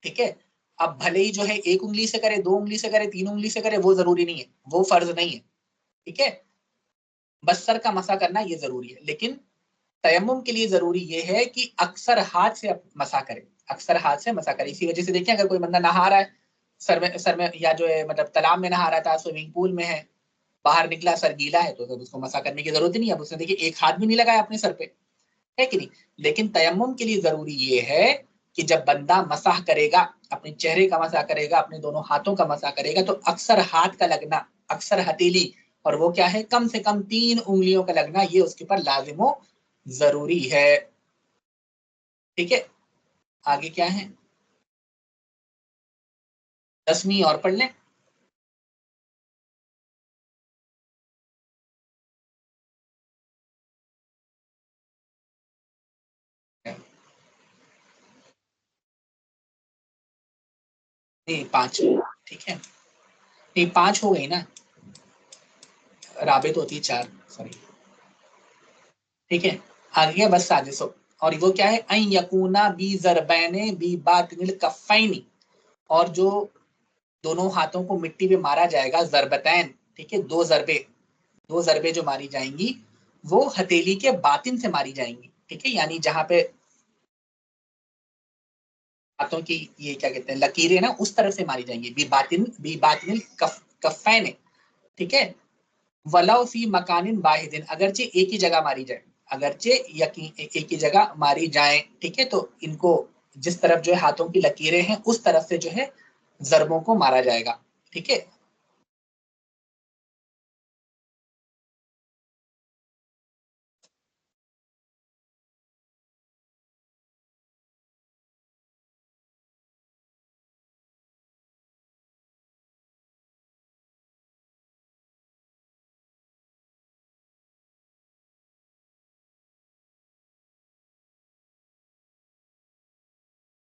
ठीक है, अब भले ही जो है 1 उंगली से करे, 2 उंगली से करे, 3 उंगली से करे, वो जरूरी नहीं है, वो फर्ज नहीं है। ठीक है, बस सर का मसा करना ये जरूरी है। लेकिन तयम्मुम के लिए जरूरी ये है कि अक्सर हाथ से मसा करे, अक्सर हाथ से मसा करे। इसी वजह से देखिए, अगर कोई बंदा नहा रहा है, सर में या जो है मतलब तालाब में नहा रहा था, स्विमिंग पूल में है, बाहर निकला सर गीला है, तो उसको मसा करने की जरूरत ही नहीं है। अब उसने देखिए एक हाथ भी नहीं लगाया अपने सर पे, है कि नहीं। लेकिन तयम्मुम के लिए जरूरी ये है कि जब बंदा मसाह करेगा, अपने चेहरे का मसाह करेगा, अपने दोनों हाथों का मसाह करेगा, तो अक्सर हाथ का लगना, अक्सर हथेली, और वो क्या है, कम से कम 3 उंगलियों का लगना, ये उसके ऊपर लाजिमो जरूरी है। ठीक है, आगे क्या है, 10वीं और पढ़ लें। नहीं 5, ठीक है, नहीं 5 हो गई ना, राबित होती है 4, सॉरी। ठीक है, आगे बस साजिशो, और वो क्या है, अन यकूना बी जरबैने बी बातिनिल कफ़ैनी, और जो दोनों हाथों को मिट्टी पे मारा जाएगा, जरबतैन, ठीक है, 2 जरबे, 2 जरबे जो मारी जाएंगी वो हथेली के बातिन से मारी जाएंगी। ठीक है, यानी जहां पे हाथों की ये क्या कहते हैं लकीरें ना, उस तरफ से मारी जाएंगी, बी बातिन कफ़ैन, ठीक है। वलाउ फी मकानिन वाहिदिन, अगरचे एक ही जगह मारी जाए, अगरचे एक ही जगह मारी जाए, ठीक है। तो इनको जिस तरफ जो है हाथों की लकीरें हैं उस तरफ से जो है जरबों को मारा जाएगा। ठीक है,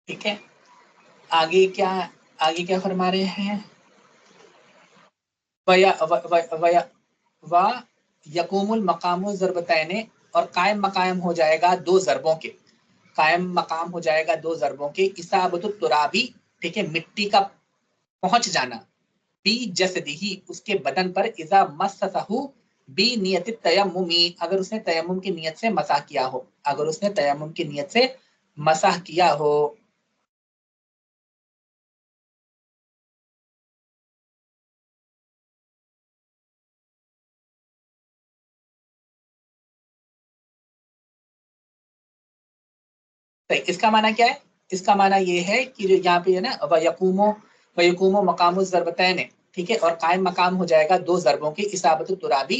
ठीक है, आगे क्या, आगे क्या फरमा रहे हैं, वया वया व यकूमुल मकामु ज़रबतैने, और कायम मकाम हो जाएगा 2 जरबों के, कायम मकाम हो जाएगा 2 जरबों के, इसाबतुत तुराबी, ठीक है, मिट्टी का पहुंच जाना, बी जसदिही, उसके बदन पर, इजा मस्सहु बी नियत तयम्मुमी, अगर उसने तयम्मुम की नियत से मसाह किया हो, अगर उसने तयम्मुम की नियत से मसाह किया हो। तो इसका माना क्या है, इसका माना ये है कि जो यहाँ पे है ना, वयकूमो मकामु ज़रबतैन, ठीक है, और कायम मकाम हो जाएगा 2 जरबों की, इसाबत तुराबी,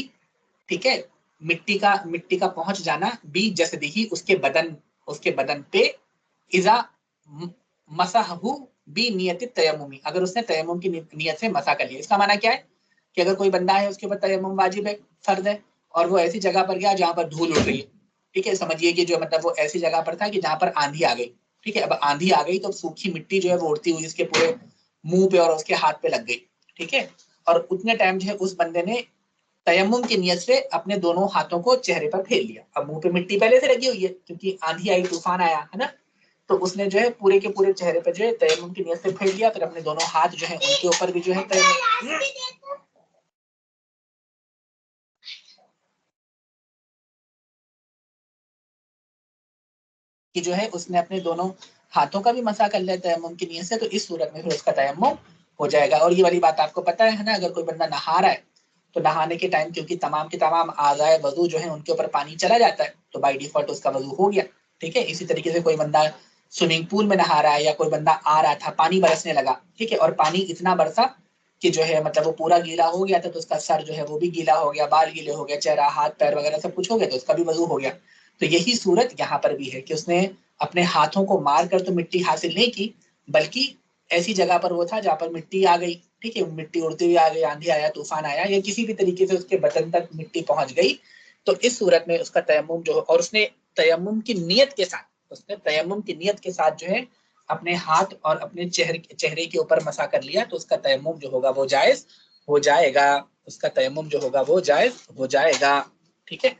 ठीक है, मिट्टी का पहुंच जाना, बी जसदिही, उसके बदन पे, इजा मसाहु बी नियत तयम्मुमी, अगर उसने तयम्मुम की नियत से मसा कर लिया। इसका माना क्या है कि अगर कोई बंदा है उसके ऊपर तयम्मुम वाजिब है, फर्ज है, और वो ऐसी जगह पर गया जहां पर धूल उड़ रही है, ठीक है, समझिए कि जो मतलब वो ऐसी जगह पर था कि जहां पर आंधी आ गई, ठीक है, अब आंधी आ गई तो सूखी मिट्टी जो है वो उड़ती हुई इसके पूरे मुंह पे और उसके हाथ पे लग गई, ठीक है, और उतने टाइम जो है उस बंदे ने तयम्मुम की नियत से अपने दोनों हाथों को चेहरे पर फेर लिया। अब मुंह पे मिट्टी पहले से लगी हुई है क्योंकि आंधी आई, तूफान आया, है ना, तो उसने जो है पूरे के पूरे चेहरे पर जो है तयम्मुम की नियत से फेर लिया, फिर अपने दोनों हाथ जो है उनके ऊपर भी जो है तयम्मुम कि जो है उसने अपने दोनों हाथों का भी मसा कर लिया तयम्मुम की नियत से, तो इस सूरत में फिर उसका तयम्मुम हो जाएगा। और ये वाली बात आपको पता है ना, अगर कोई बंदा नहा रहा है तो नहाने के टाइम क्योंकि तमाम के तमाम आज़ाए वजू जो है उनके ऊपर पानी चला जाता है, तो बाई डिफॉल्ट उसका वजू हो गया। ठीक है, इसी तरीके से कोई बंदा स्विमिंग पूल में नहा रहा है या कोई बंदा आ रहा था, पानी बरसने लगा, ठीक है, और पानी इतना बरसा कि जो है मतलब वो पूरा गीला हो गया था, तो उसका सर जो है वो भी गीला हो गया, बाल गीले हो गए, चेहरा हाथ पैर वगैरह सब कुछ हो गया, तो उसका भी वजू हो गया। तो यही सूरत यहाँ पर भी है कि उसने अपने हाथों को मार कर तो मिट्टी हासिल नहीं की, बल्कि ऐसी जगह पर वो था जहां पर मिट्टी आ गई, ठीक है, मिट्टी उड़ती हुई आ गई, आंधी आया, तूफान आया, या किसी भी तरीके से उसके बदन तक मिट्टी पहुंच गई, तो इस सूरत में उसका तयम्मुम जो, और उसने तयम्मुम की नियत के साथ, उसने तयम्मुम की नियत के साथ जो है अपने हाथ और अपने चेहरे के ऊपर मसा कर लिया, तो उसका तयम्मुम जो होगा वो जायज हो जाएगा, उसका तयम्मुम जो होगा वो जायज हो जाएगा। ठीक है,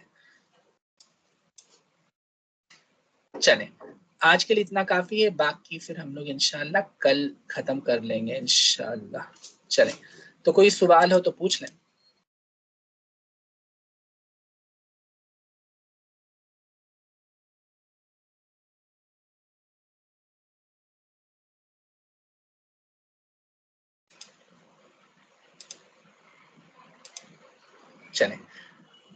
चले, आज के लिए इतना काफी है, बाकी फिर हम लोग इंशाल्लाह कल खत्म कर लेंगे इंशाल्लाह। चले, तो कोई सवाल हो तो पूछ लें। चले,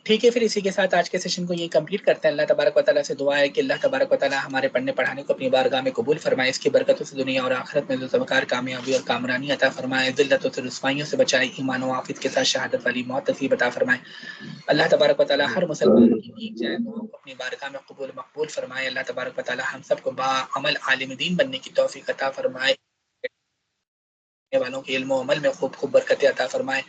ठीक है, फिर इसी के साथ आज के सेशन को यही कंप्लीट करते हैं। अल्लाह तबारक व तआला से दुआ है कि अल्लाह तबारक व तआला हमारे पढ़ने पढ़ाने को अपनी बारगाह में कबूल फरमाए, इसकी बरकतों से दुनिया और आखिरत में ज़ुल्फ़कार कामयाबी और कामरानी अता फरमाए, ज़िल्लतों से रुसवाइयों से बचाए, ईमान व आफ़ियत के साथ शहादत वाली मौत नसीब अता फरमाए। अल्लाह तबारक व तआला हर मुसलमान की नीक जाए दुआओं को अपनी बारगाह में कबूल मकबूल फरमाए। अल्लाह तबारक व तआला हम सबको बाअमल आलिम दीन बनने की तौफीक अता फरमाए, वालों के इल्म अमल में खूब खूब बरकतें अता फरमाए,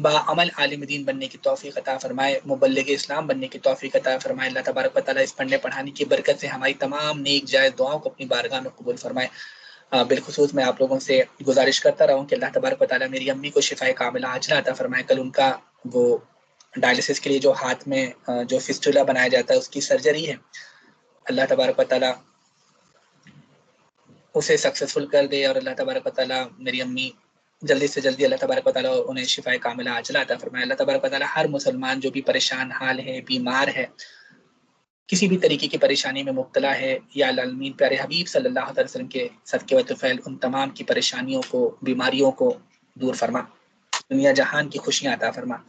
बाअमल आलिम दीन बनने की तौफीक अता फरमाए, मुबल्लिग इस्लाम बनने की तौफीक अता फरमाए। अल्लाह तबारक व तआला इस पढ़ने पढ़ाने की बरकत से हमारी तमाम नेक जायज़ दुआओं को अपनी बारगाह में कबूल फरमाए। बिलखुसूस मैं आप लोगों से गुजारिश करता रहा हूँ कि अल्लाह तबारक व तआला मेरी अम्मी को शिफाए कामिला आजिला अता फरमाए। कल उनका वो डायलिसिस के लिए जो हाथ में जो फिस्टुला बनाया जाता है उसकी सर्जरी है, अल्लाह तबारक व तआला उसे सक्सेसफुल कर दे और अल्लाह तबारक व तआला मेरी अम्मी जल्दी से जल्दी अल्लाह तबारक व तआला उन्हें शिफाए कामिला आजिला अता फरमाए। अल्लाह तबारक व तआला हर मुसलमान जो भी परेशान हाल है, बीमार है, किसी भी तरीके की परेशानी में मुब्तला है, या अल्लाह आमीन प्यारे हबीब सल्लल्लाहु अलैहि वसल्लम के सदके व तुफैल उन तमाम की परेशानियों को, बीमारियों को दूर फरमा, दुनिया जहान की खुशियां अता फरमा।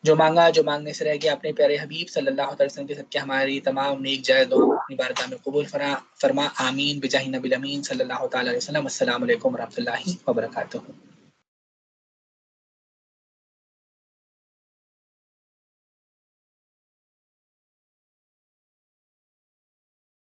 जो मांगा जो मांगने से रह गया, अपने प्यारे हबीब सल्लल्लाहु अलैहि वसल्लम के सदके हमारी तमाम नेक जायज़ दुआ अपनी बारगाह में कबूल फरमा। आमीन बिजाहि नबिल अमीन सल्लल्लाहु तआला अलैहि वसल्लम। अस्सलामु अलैकुम व रहमतुल्लाहि व बरकातुहू।